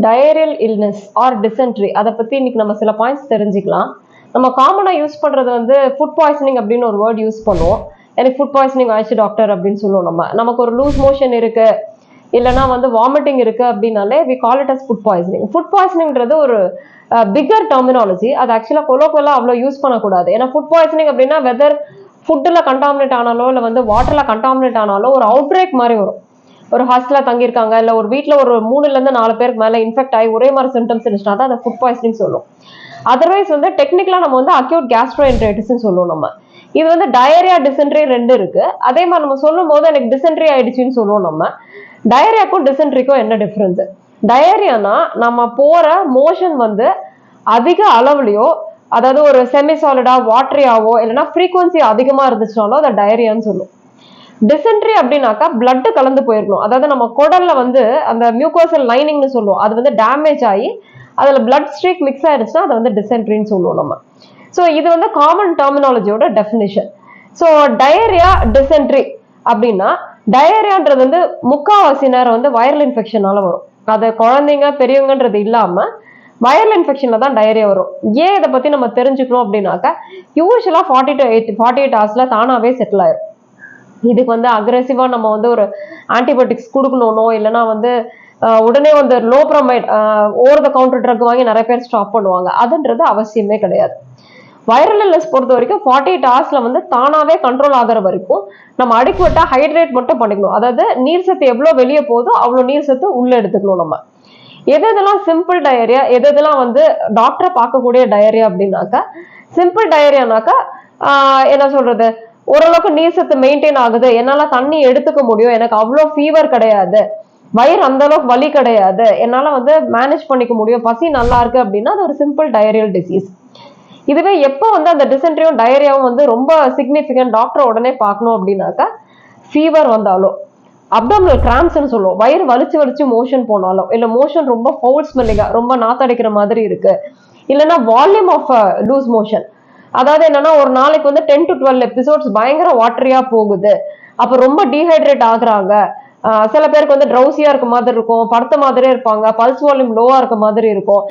Diarrhoeal illness R dysentery அதை பற்றி இன்னைக்கு நம்ம சில பாயிண்ட்ஸ் தெரிஞ்சுக்கலாம். நம்ம காமனாக யூஸ் பண்ணுறது வந்து ஃபுட் பாய்சனிங் அப்படின்னு ஒரு வேர்ட் யூஸ் பண்ணுவோம். எனக்கு ஃபுட் பாய்சனிங் ஆயிடுச்சு டாக்டர் அப்படின்னு சொல்லுவோம். நமக்கு ஒரு லூஸ் மோஷன் இருக்கு, இல்லைனா வந்து வாமிட்டிங் இருக்கு அப்படின்னாலே we call it as food poisoning. ஃபுட் பாய்சனிங்கிறது ஒரு பிக்கர் டெர்மினாலஜி. அது ஆக்சுவலாக கொலோக்கியலாக அவ்வளோ யூஸ் பண்ணக்கூடாது. ஏன்னா ஃபுட் பாய்சனிங் அப்படின்னா வெதர் ஃபுட்டில் கண்டாமினேட் ஆனாலோ இல்லை வந்து வாட்டரில் கண்டாமினேட் ஆனாலோ ஒரு அவுட் பிரேக் மாதிரி வரும். ஒரு ஹாஸ்டல்ல தங்கியிருக்காங்க, இல்லை ஒரு வீட்டில் ஒரு 3-4 பேருக்கு மேலே இன்ஃபெக்ட் ஆகி ஒரே மாதிரி சிம்டம்ஸ் இருந்துச்சுன்னா தான் அதை ஃபுட் பாய்சனிங் சொல்லும். அதர்வைஸ் வந்து டெக்னிக்கலாக நம்ம வந்து அக்யூட் கேஸ்ட்ரோஎன்டரைட்டிஸ்ன்னு சொல்லுவோம். நம்ம இது வந்து டயரியா டிசென்ட்ரி 2 இருக்கு. அதே மாதிரி நம்ம சொல்லும் போது எனக்கு டிசென்ட்ரி ஆயிடுச்சுன்னு சொல்லுவோம். நம்ம டயரியாக்கும் டிசென்ட்ரிக்கும் என்ன டிஃபரன்ஸ்? டயரியானா நம்ம போற மோஷன் வந்து அதிக அளவுலையோ, அதாவது ஒரு செமி சாலிடா வாட்டரியாவோ இல்லைன்னா ஃப்ரீக்வன்சி அதிகமா இருந்துச்சுனாலும் அதை டயரியான்னு சொல்லும். டிசென்ட்ரி அப்படின்னாக்கா பிளட் கலந்து போயிருக்கணும். அதாவது நம்ம குடல்ல வந்து அந்த மியூக்கோசல் லைனிங்னு சொல்லுவோம், அது வந்து டேமேஜ் ஆகி அதுல பிளட் ஸ்ட்ரீக் மிக்ஸ் ஆயிடுச்சுன்னா அதை வந்து டிசென்ட்ரின்னு சொல்லுவோம் நம்ம. ஸோ இது வந்து காமன் டெர்மினாலஜியோட டெஃபினிஷன். ஸோ டயரியா டிசென்ட்ரி அப்படின்னா டயரியான்றது வந்து முக்காவாசி நேரம் வந்து வைரல் இன்ஃபெக்ஷனால வரும். அது குழந்தைங்க பெரியவங்கன்றது இல்லாம வைரல் இன்ஃபெக்ஷன்ல தான் டயரியா வரும். ஏன் இதை பத்தி நம்ம தெரிஞ்சுக்கணும் அப்படின்னாக்கா யூஸ்வலா 48 ஹவர்ஸ்ல தானாவே செட்டில் ஆயிரும். இதுக்கு வந்து அக்ரெசிவா நம்ம வந்து ஒரு ஆன்டிபயோட்டிக்ஸ் கொடுக்கணும்னோ இல்லைன்னா வந்து உடனே வந்து லோப்ரமைட் ஓவர் த கவுண்டர் ட்ரக் வாங்கி நிறைய பேர் ஸ்டாப் பண்ணுவாங்க. அதுன்றது அவசியமே கிடையாது. வைரல் இல்னஸ் பொறுத்த வரைக்கும் 48 ஹவர்ஸ்ல வந்து தானாவே கண்ட்ரோல் ஆகிற வரைக்கும் நம்ம அடிக்குவேட்டா ஹைட்ரேட் மட்டும் பண்ணிக்கணும். அதாவது நீர் சத்து எவ்வளவு வெளியே போதோ அவ்வளவு நீர் சத்து உள்ள எடுத்துக்கணும். நம்ம எதெல்லாம் சிம்பிள் டயரியா, எதெல்லாம் வந்து டாக்டரை பார்க்கக்கூடிய டயரியா அப்படின்னாக்கா, சிம்பிள் டயரியானாக்கா என்ன சொல்றது, ஓரளவுக்கு நீர் சத்து மெயின்டைன் ஆகுது, என்னால தண்ணி எடுத்துக்க முடியும், எனக்கு அவ்வளோ ஃபீவர் கிடையாது, வயிறு அந்த அளவுக்கு வலி கிடையாது, என்னால வந்து மேனேஜ் பண்ணிக்க முடியும், பசி நல்லா இருக்கு அப்படின்னா அது ஒரு சிம்பிள் டயரியல் டிசீஸ். இதுவே எப்போ வந்து அந்த டிசென்ட்ரியும் டயரியாவும் வந்து ரொம்ப சிக்னிஃபிகன்ட் டாக்டர் உடனே பார்க்கணும் அப்படின்னாக்கா, ஃபீவர் வந்தாலோ, அப்டாமினல் கிராம்ப்ஸ்ன்னு சொல்லுவோம், வயிறு வலிச்சு மோஷன் போனாலும், இல்லை மோஷன் ரொம்ப ஃபவுல் ஸ்மெல்லிங்கா ரொம்ப நாத்தடிக்கிற மாதிரி இருக்கு, இல்லைன்னா வால்யூம் ஆஃப் லூஸ் மோஷன், அதாவது என்னன்னா ஒரு நாளைக்கு வந்து 10 to 12 எபிசோட்ஸ் பயங்கர வாட்டரியா போகுது, அப்ப ரொம்ப டீஹைட்ரேட் ஆகுறாங்க, சில பேருக்கு வந்து ட்ரௌசியா இருக்க மாதிரி இருக்கும், படுத்த மாதிரியே இருப்பாங்க, பல்ஸ் வால்யூம் லோவா இருக்க மாதிரி இருக்கும்,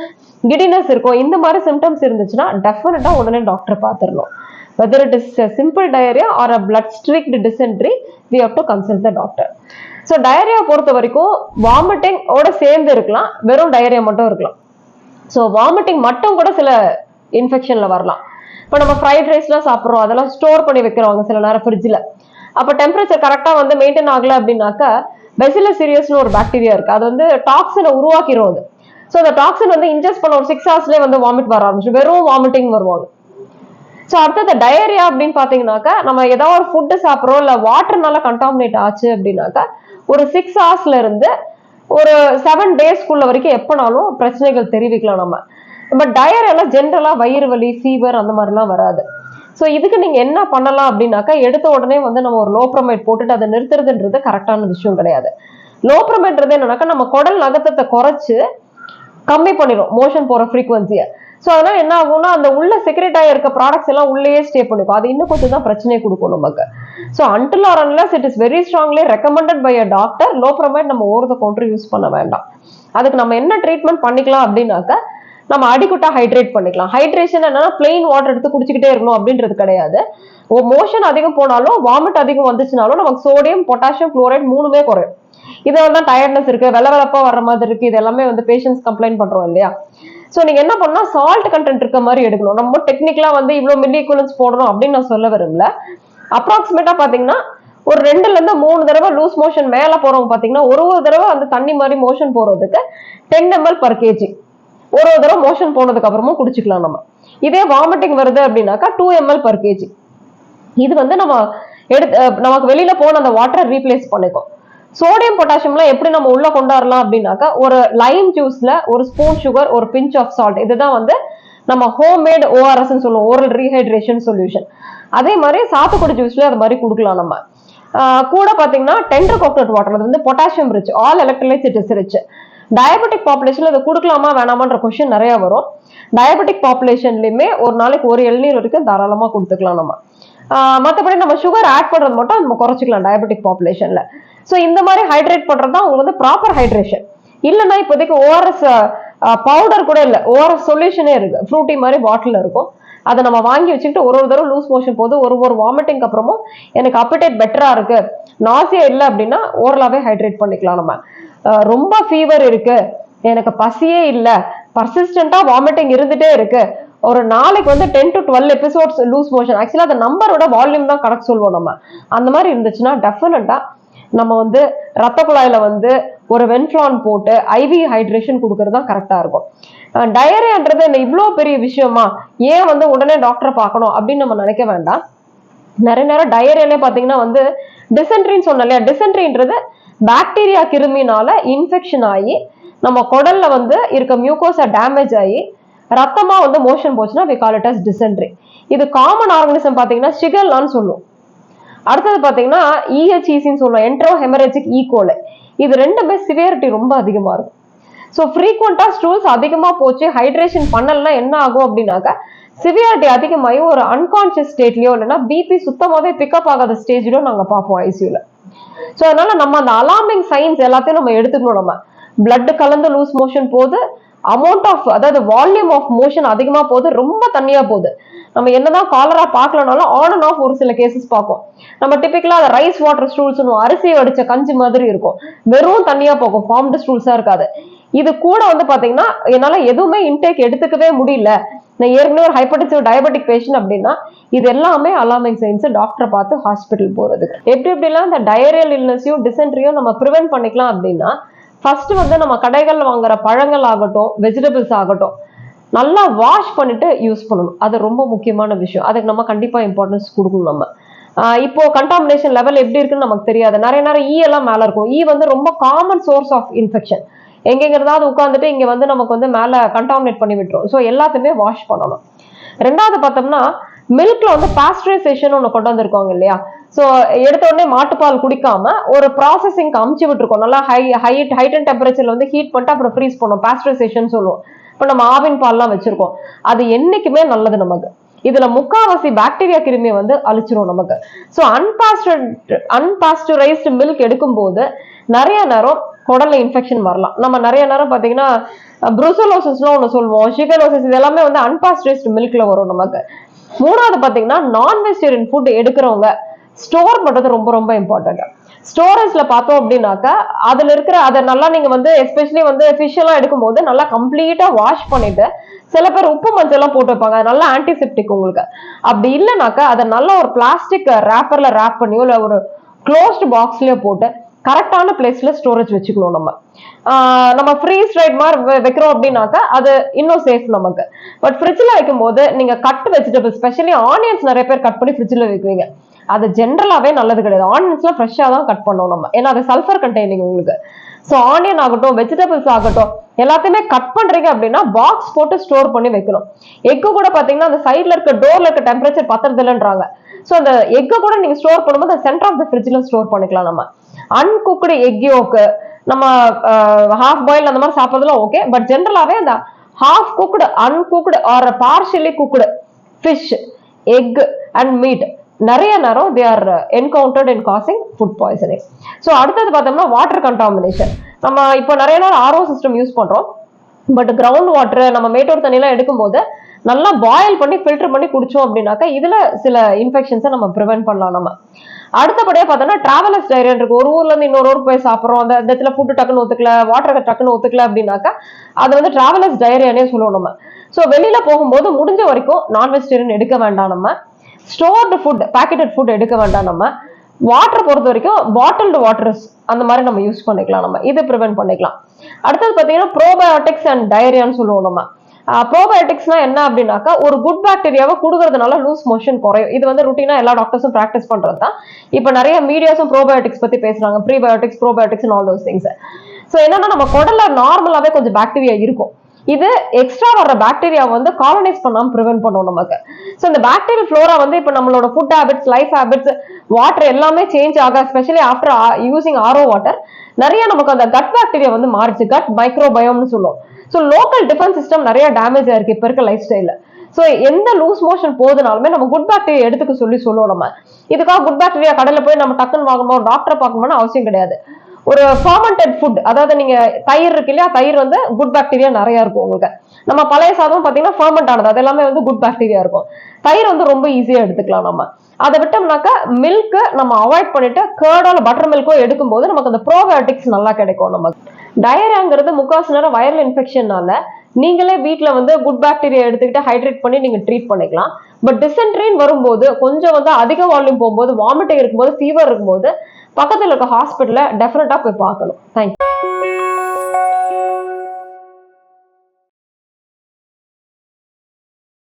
கிடினஸ் இருக்கும், இந்த மாதிரி சிம்டம்ஸ் இருந்துச்சுன்னா டெஃபினட்டா உடனே doctor பார்த்துடணும். whether it is a simple diarrhea or a blood streaked dysentery, we have to consult the doctor. So diarrhoea பொறுத்த வரைக்கும் வாமிட்டிங் ஓட சேர்ந்து இருக்கலாம், வெறும் டயரியா மட்டும் இருக்கலாம். ஸோ வாமிட்டிங் மட்டும் கூட சில இன்ஃபெக்ஷன்ல வரலாம். இப்போ நம்ம ஃப்ரைட் ரைஸ்லாம் சாப்பிட்றோம், அதெல்லாம் ஸ்டோர் பண்ணி வைக்கிறவங்க சில நேரம் ஃப்ரிட்ஜில், அப்போ டெம்பரேச்சர் கரெக்டாக வந்து மெயின்டைன் ஆகல அப்படின்னாக்கா பெசிலஸ் சீரியஸ்னு ஒரு பாக்டீரியா இருக்கு, அது வந்து டாக்ஸினை உருவாக்கிடும். அது ஸோ அந்த டாக்ஸின் வந்து இன்ஜெஸ்ட் பண்ண ஒரு 6 ஹவர்ஸ்லேயே வந்து வாமிட் வர ஆரம்பிச்சு, வெறும் வாமிட்டிங் வருவாங்க. ஸோ அடுத்தது டயரியா அப்படின்னு பார்த்தீங்கன்னாக்கா, நம்ம ஏதாவது ஒரு ஃபுட்டு சாப்பிட்றோம் இல்லை வாட்டர்னால கண்டாமினேட் ஆச்சு அப்படின்னாக்கா ஒரு 6 ஹவர்ஸ்ல இருந்து ஒரு 7 டேஸ்க்குள்ள வரைக்கும் எப்போனாலும் பிரச்சனைகள் தெரிவிக்கலாம் நம்ம. பட் டயரியாலாம் ஜென்ரலா வயிறு வலி, ஃபீவர் அந்த மாதிரிலாம் வராது. ஸோ இதுக்கு நீங்க என்ன பண்ணலாம் அப்படின்னாக்கா, எடுத்த உடனே வந்து நம்ம ஒரு லோப்ரமைட் போட்டுட்டு அதை நிறுத்துறதுன்றது கரெக்டான விஷயம் கிடையாது. லோப்ரமைட்ன்றது என்னன்னாக்கா நம்ம குடல் நகத்தத்தை குறைச்சு கம்மி பண்ணிடும் மோஷன் போற ஃப்ரீக்வன்சியை. ஸோ அதனால என்ன ஆகும்னா அந்த உள்ள செக்ரேட் ஆகிருக்க ப்ராடக்ட்ஸ் எல்லாம் உள்ளேயே ஸ்டே பண்ணிக்கும், அது இன்னும் கொஞ்சம் தான் பிரச்சனையை கொடுக்கும் நமக்கு. So until or unless it is very strongly recommended by a doctor, loperamide நம்ம ஓவர் த கவுண்டர் யூஸ் பண்ண வேண்டாம். அதுக்கு நம்ம என்ன ட்ரீட்மெண்ட் பண்ணிக்கலாம் அப்படின்னாக்கா, நம்ம அடிக்குட்டா ஹைட்ரேட் பண்ணிக்கலாம். ஹைட்ரேஷன் என்னன்னா பிளெயின் வாட்டர் எடுத்து குடிச்சுக்கிட்டே இருக்கணும் அப்படின்றது கிடையாது. மோஷன் அதிகம் போனாலும் வாமிட் அதிகம் வந்துச்சுனாலும் நமக்கு சோடியம், பொட்டாசியம், குளோரைட் 3மே குறையும். இதனால தான் டயர்ட்னஸ் இருக்கு, வெள்ளவெளப்பா வர்ற மாதிரி இருக்கு, இது எல்லாமே வந்து பேஷண்ட்ஸ் கம்ப்ளைண்ட் பண்றோம் இல்லையா. ஸோ நீங்க என்ன பண்ணா சால்ட் கண்டென்ட் இருக்க மாதிரி எடுக்கணும். நம்ம டெக்னிக்கலா வந்து இவ்வளவு மில்லி ஈக்குவலன்ஸ் போடணும் அப்படின்னு நான் சொல்ல விரும்பல. அப்ராக்சிமேட்டா பாத்தீங்கன்னா ஒரு 2-3 தடவை லூஸ் மோஷன் மேல போறவங்க பாத்தீங்கன்னா ஒரு தடவை அந்த தண்ணி மாதிரி மோஷன் போறதுக்கு 10 ml per kg ஒரு தடவை மோஷன் போனதுக்கு அப்புறமும் குடிச்சுக்கலாம் நம்ம. இதே வாமிட்டிங் வருது அப்படின்னாக்கா 2 ml per kg. இது வந்து நம்ம நமக்கு வெளியில போன அந்த வாட்டரை ரீப்ளேஸ் பண்ணிக்கும். சோடியம் பொட்டாசியம்லாம் எப்படி நம்ம உள்ள கொண்டாடலாம் அப்படின்னாக்கா, ஒரு லைம் ஜூஸ்ல ஒரு ஸ்பூன் சுகர், ஒரு பிஞ்ச் ஆஃப் சால்ட், இதுதான் வந்து நம்ம ஹோம்மேட் ORS சொல்லுவோம், ஓரல் ரீஹைட்ரேஷன் சொல்யூஷன். அதே மாதிரி சாத்துக்குடி ஜூஸ்ல அது மாதிரி கொடுக்கலாம் நம்ம. கூட பாத்தீங்கன்னா டெண்டர் கோகனட் வாட்டர், அது வந்து potassium rich, all electrolytes it is rich. Diabetic பாப்புலேஷன்ல அதை கொடுக்கலாமா வேணாமான்ற கொஸ்டின் நிறைய வரும். டயபெட்டிக் பாப்புலேஷன்லயுமே ஒரு நாளைக்கு ஒரு இளநீர் வரைக்கும் தாராளமா கொடுத்துக்கலாம் நம்ம. மற்றபடி நம்ம சுகர் ஆட் பண்றது மட்டும் நம்ம குறைச்சிக்கலாம் டயபெட்டிக் பாப்புலேஷன்ல. ஸோ இந்த மாதிரி ஹைட்ரேட் பண்றது தான் உங்களுக்கு வந்து ப்ராப்பர் ஹைட்ரேஷன். இல்லைன்னா இப்போதைக்கு ஓஆர்எஸ் பவுடர் கூட இல்லை, ஓஆர்எஸ் சொல்யூஷனே இருக்கு, ஃப்ரூட்டி மாதிரி பாட்டில் இருக்கும். அதை நம்ம வாங்கி வச்சுக்கிட்டு ஒரு தடவை லூஸ் மோஷன் போது ஒரு வாமிட்டிங் அப்புறமும் எனக்கு அப்படைட் பெட்டரா இருக்கு, நாசியா இல்லை அப்படின்னா ஓரலாவே ஹைட்ரேட் பண்ணிக்கலாம் நம்ம. ரொம்ப ஃபீவர் இருக்கு, எனக்கு பசியே இல்லை, பர்சிஸ்டண்டா வாமிட்டிங் இருந்துட்டே இருக்கு, ஒரு நாளைக்கு வந்து 10 to 12 எபிசோட்ஸ் லூஸ் மோஷன், ஆக்சுவலா அந்த நம்பரோட வால்யூம் தான் கணக்கு சொல்லுவோம் நம்ம. அந்த மாதிரி இருந்துச்சுன்னா டெஃபினட்டா நம்ம வந்து ரத்த குழாயில வந்து ஒரு வென்ஃபிளான் போட்டு ஐவி ஹைட்ரேஷன் கொடுக்கறது தான் கரெக்டா இருக்கும். டயரியான்றது என்ன இவ்வளோ பெரிய விஷயமா, ஏன் வந்து உடனே டாக்டரை பார்க்கணும் அப்படின்னு நம்ம நினைக்க வேண்டாம். நிறைய நேரம் டயரியாலே பார்த்தீங்கன்னா வந்து டிசென்ட்ரின்னு சொன்னோம் இல்லையா, டிசென்ட்ரின்றது பாக்டீரியா கிருமினால இன்ஃபெக்ஷன் ஆகி நம்ம குடல்ல வந்து இருக்க மியூக்கோஸா டேமேஜ் ஆகி ரத்தமா வந்து மோஷன் போச்சுன்னா we call it as dysentery. இது காமன் ஆர்கனிசம் பார்த்தீங்கன்னா ஷிகல்லான்னு சொல்லுவோம். அடுத்தது பார்த்தீங்கன்னா EHECன்னு சொல்லுவோம், என்ட்ரோ ஹெமரேஜிக் ஈகோலை. இது ரெண்டுமே சிவியரிட்டி ரொம்ப அதிகமா இருக்கும். ஸோ ஃப்ரீக்வெண்டா ஸ்டூல்ஸ் அதிகமா போச்சு, ஹைட்ரேஷன் பண்ணலன்னா என்ன ஆகும் அப்படின்னாக்கா சிவியாரிட்டி அதிகமாகி ஒரு அன்கான்சியஸ் ஸ்டேட்லயோ இல்லைன்னா பிபி சுத்தமாவே பிக்கப் ஆகாத ஸ்டேஜ்லயோ நாங்க பார்ப்போம் ஐசியூல. ஸோ அதனால நம்ம அந்த அலார்மிங் சைன்ஸ் எல்லாத்தையும் நம்ம எடுத்துக்கணும். நம்ம பிளட் கலந்து லூஸ் மோஷன் போது, அமௌண்ட் ஆஃப் அதாவது வால்யூம் ஆஃப் மோஷன் அதிகமா போகுது, ரொம்ப தண்ணியா போகுது. நம்ம என்னதான் காலரா பார்க்கலனாலும் ஆன் அண்ட் ஆஃப் ஒரு சில கேசஸ் பார்ப்போம். நம்ம டிபிக்கலா அதை ரைஸ் வாட்டர் ஸ்டூல்ஸ், அரிசி வடிச்ச கஞ்சி மாதிரி இருக்கும், வெறும் தண்ணியா போகும், ஃபார்ம்டு ஸ்டூல்ஸா இருக்காது. இது கூட வந்து பாத்தீங்கன்னா என்னால எதுவுமே இன்டேக் எடுத்துக்கவே முடியல, நான் ஏற்கனவே ஒரு ஹைப்பர்டென்சிவ் டயபெட்டிக் பேஷண்ட் அப்படின்னா இது எல்லாமே அலார்மிங் சைன்ஸ், டாக்டரை பார்த்து ஹாஸ்பிட்டல் போறதுக்கு. எப்படிலாம் இந்த டயரியல் இல்னஸையும் டிசென்ட்ரியும் நம்ம ப்ரிவென்ட் பண்ணிக்கலாம் அப்படின்னா, ஃபர்ஸ்ட் வந்து நம்ம கடைகள்ல வாங்குற பழங்கள் ஆகட்டும், வெஜிடபிள்ஸ் ஆகட்டும், நல்லா வாஷ் பண்ணிட்டு யூஸ் பண்ணணும். அது ரொம்ப முக்கியமான விஷயம், அதுக்கு நம்ம கண்டிப்பா இம்பார்ட்டன்ஸ் கொடுக்கணும். நம்ம இப்போ கண்டாமினேஷன் லெவல் எப்படி இருக்குன்னு நமக்கு தெரியாது. நிறைய நேரம் எல்லாம் மேல இருக்கும். வந்து ரொம்ப காமன் சோர்ஸ் ஆஃப் இன்ஃபெக்ஷன். எங்கெங்கிறதாவது உட்காந்துட்டு இங்க வந்து நமக்கு வந்து மேல கண்டாமினேட் பண்ணி விட்டுரும். ஸோ எல்லாத்தையுமே வாஷ் பண்ணணும். ரெண்டாவது பார்த்தோம்னா மில்க்ல வந்து பாஸ்டரைசேஷன் ஒன்று கொண்டு வந்திருக்காங்க இல்லையா. ஸோ எடுத்த உடனே மாட்டுப்பால் குடிக்காம ஒரு ப்ராசஸிங்க்கு அமுச்சு விட்டுருக்கோம். நல்லா ஹைட்டன் டெம்பரேச்சர்ல வந்து ஹீட் பண்ணிட்டு அப்புறம் ஃப்ரீஸ் பண்ணோம், பாஸ்டரைசேஷன் சொல்லுவோம். இப்போ நம்ம ஆவின் பால்லாம் வச்சிருக்கோம், அது என்னைக்குமே நல்லது நமக்கு. இதுல முக்காவாசி பாக்டீரியா கிருமியை வந்து அழிச்சிரும் நமக்கு. ஸோ அன்பாஸ்டரைஸ்டு மில்க் எடுக்கும் போது நிறைய நேரம் குடல்ல இன்ஃபெக்ஷன் வரலாம். நம்ம நிறைய நேரம் பாத்தீங்கன்னா ப்ரூசலோசிஸ்லாம் ஒன்று சொல்லுவோம், ஷிகலோசிஸ், இது எல்லாமே வந்து அன்பாஸ்டரைஸ்டு மில்க்ல வரும் நமக்கு. மூணாவது பாத்தீங்கன்னா நான் வெஜிடேரியன் ஃபுட் எடுக்கிறவங்க ஸ்டோர் பண்றது ரொம்ப ரொம்ப இம்பார்ட்டன்ட். ஸ்டோரேஜ்ல பார்த்தோம் அப்படின்னாக்கா அதுல இருக்கிற அதை நல்லா நீங்க வந்து எஸ்பெஷலி வந்து ஃபிஷ் எல்லாம் எடுக்கும்போது நல்லா கம்ப்ளீட்டா வாஷ் பண்ணிட்டு, சில பேர் உப்பு மஞ்சள் எல்லாம் போட்டு வைப்பாங்க, அது நல்லா ஆன்டிசெப்டிக் உங்களுக்கு. அப்படி இல்லைனாக்கா அதை நல்லா ஒரு பிளாஸ்டிக் ரேப்பர்ல ரேப் பண்ணியோ இல்லை ஒரு க்ளோஸ்டு பாக்ஸ்லயோ போட்டு கரெக்டான பிளேஸ்ல ஸ்டோரேஜ் வச்சுக்கணும். நம்ம ஃப்ரீஸ் ரைட் மாதிரி வைக்கிறோம் அப்படின்னாக்கா அது இன்னும் சேஃப் நமக்கு. பட் ஃப்ரிட்ஜ்ல வைக்கும் போது நீங்க கட் வெஜிடபிள், ஸ்பெஷலி ஆனியன்ஸ் நிறைய பேர் கட் பண்ணி ஃப்ரிட்ஜ்ல வைக்குவீங்க, அது ஜென்ரலாவே நல்லது கிடையாது. ஆனியன்ஸ்லாம் ஃப்ரெஷ்ஷா தான் கட் பண்ணோம் நம்ம, ஏன்னா அது சல்ஃபர் கண்டெய்னிங் உங்களுக்கு. ஸோ ஆனியன் ஆகட்டும், வெஜிடபிள்ஸ் ஆகட்டும், எல்லாத்தையுமே கட் பண்றீங்க அப்படின்னா பாக்ஸ் போட்டு ஸ்டோர் பண்ணி வைக்கணும். எக்கு கூட பாத்தீங்கன்னா அந்த சைட்ல இருக்க டோர்ல இருக்க டெம்பரேச்சர் பத்துறது இல்லைன்றாங்க. ஸோ அந்த எக்கை கூட நீங்க ஸ்டோர் பண்ணும்போது சென்டர் ஆஃப் த ஃப்ரிட்ஜ்ல ஸ்டோர் பண்ணிக்கலாம். நம்ம அன்குக்டு எக் யோக்கு நம்ம ஹாஃப் பாயில் அந்த மாதிரி சாப்பிட்றதுலாம் ஓகே, பட் ஜென்ரலாவே அந்த half cooked, uncooked R partially cooked fish, egg and meet நிறைய நேரம் they are encountered in causing food poisoning. So அடுத்தது பார்த்தோம்னா வாட்டர் கண்டாமினேஷன். நம்ம இப்போ நிறைய நேரம் ஆர்ஓ சிஸ்டம் யூஸ் பண்றோம், பட் கிரவுண்ட் வாட்டர் நம்ம மேட்டூர் தண்ணியெல்லாம் எடுக்கும்போது நல்லா பாயில் பண்ணி ஃபில்டர் பண்ணி குடிச்சோம் அப்படின்னாக்கா இதுல சில இன்ஃபெக்ஷன்ஸை நம்ம ப்ரிவென்ட் பண்ணலாம். நம்ம அடுத்தபடியா பார்த்தோம்னா டிராவலர்ஸ் டயரியா இருக்கு. ஒரு ஊர்ல இருந்து இன்னொரு ஊருக்கு போய் சாப்பிட்றோம், அந்த இடத்துல ஃபுட்டு டக்குன்னு ஒத்துக்கல, வாட்டர் டக்குன்னு ஒத்துக்கல அப்படின்னாக்கா அது வந்து டிராவலர்ஸ் டயரியானே சொல்லுவோம் நம்ம. ஸோ வெளியில போகும்போது முடிஞ்ச வரைக்கும் நான் வெஜிடேரியன் எடுக்க வேண்டாம். நம்ம ஸ்டோர்டு ஃபுட், பேக்கெட்டட் ஃபுட் எடுக்க வேண்டாம். நம்ம வாட்டர் பொறுத்த வரைக்கும் பாட்டில்டு வாட்டர்ஸ் அந்த மாதிரி நம்ம யூஸ் பண்ணிக்கலாம். நம்ம இது ப்ரிவென்ட் பண்ணிக்கலாம். அடுத்தது பார்த்தீங்கன்னா ப்ரோபயோட்டிக்ஸ் அண்ட் டயரியான்னு சொல்லுவோம். நம்ம ப்ரோபயோட்டிக்ஸ்னா என்ன அப்படின்னாக்கா ஒரு குட் பாக்டீரியாவை கொடுக்கறதுனால லூஸ் மோஷன் குறையும். இது வந்து ருட்டீனா எல்லா டாக்டர்ஸும் ப்ராக்டிஸ் பண்றது தான். இப்போ நிறைய மீடியாஸும் ப்ரோபயோட்டிக்ஸ் பத்தி பேசுறாங்க, prebiotics, probiotics all those things. So என்னன்னா நம்ம குடல்ல நார்மலாவே கொஞ்சம் பாக்டீரியா இருக்கும், இது எக்ஸ்ட்ரா வர்ற பாக்டீரியா வந்து காலனைஸ் பண்ணாம ப்ரிவென்ட் பண்ணும் நமக்கு. ஸோ இந்த பாக்டீரியல் ஃப்ளோரா வந்து இப்போ நம்மளோட food habits, life habits, water எல்லாமே சேஞ்ச் ஆக, specially after using RO water நிறைய நமக்கு அந்த கட் பாக்டீரியா வந்து மாறிச்சு, கட் மைக்ரோபயோம்னு சொல்லுவோம். ஸோ லோக்கல் டிஃபென்ஸ் சிஸ்டம் நிறைய டேமேஜ் ஆயிருக்கு இப்ப இருக்க லைஃப் ஸ்டைல. ஸோ எந்த லூஸ் மோஷன் போகுதுனாலுமே நம்ம குட் பாக்டீரியா எடுத்துக்க சொல்லுவோம். நம்ம இதுக்காக குட் பாக்டீரியா கடையில போய் நம்ம டக்குன்னு வாங்கணும், டாக்டரை பார்க்கணும்னு அவசியம் கிடையாது. ஒரு ஃபர்மெண்டட் ஃபுட், அதாவது நீங்க தயிர் இருக்கு இல்லையா, தயிர் வந்து குட் பாக்டீரியா நிறைய இருக்கும் உங்களுக்கு. நம்ம பழைய சாதம் பாத்தீங்கன்னா ஃபர்மெண்ட் ஆனது, அது எல்லாமே வந்து குட் பாக்டீரியா இருக்கும். தயிர் வந்து ரொம்ப ஈஸியா எடுத்துக்கலாம் நம்ம. அதை விட்டோம்னாக்கா மில்க் நம்ம அவாய்ட் பண்ணிட்டு கேர்டோ பட்டர் மில்க்கோ எடுக்கும்போது நமக்கு அந்த ப்ரோபயோட்டிக்ஸ் நல்லா கிடைக்கும் நமக்கு. டயரியாங்கிறது முக்காசு நேரம் வைரல் இன்ஃபெக்ஷன்னால நீங்களே வீட்டுல வந்து குட் பாக்டீரியா எடுத்துக்கிட்டு ஹைட்ரேட் பண்ணி நீங்க ட்ரீட் பண்ணிக்கலாம். பட் டிசென்ட்ரின்னு வரும்போது கொஞ்சம் வந்து அதிக வால்யூம் போகும்போது, வாமிட்டிங் இருக்கும்போது, ஃபீவர் இருக்கும்போது பக்கத்துல இருக்க ஹாஸ்பிட்டல்ல டெஃபினட்டா போய் பார்க்கணும். தேங்க்யூ.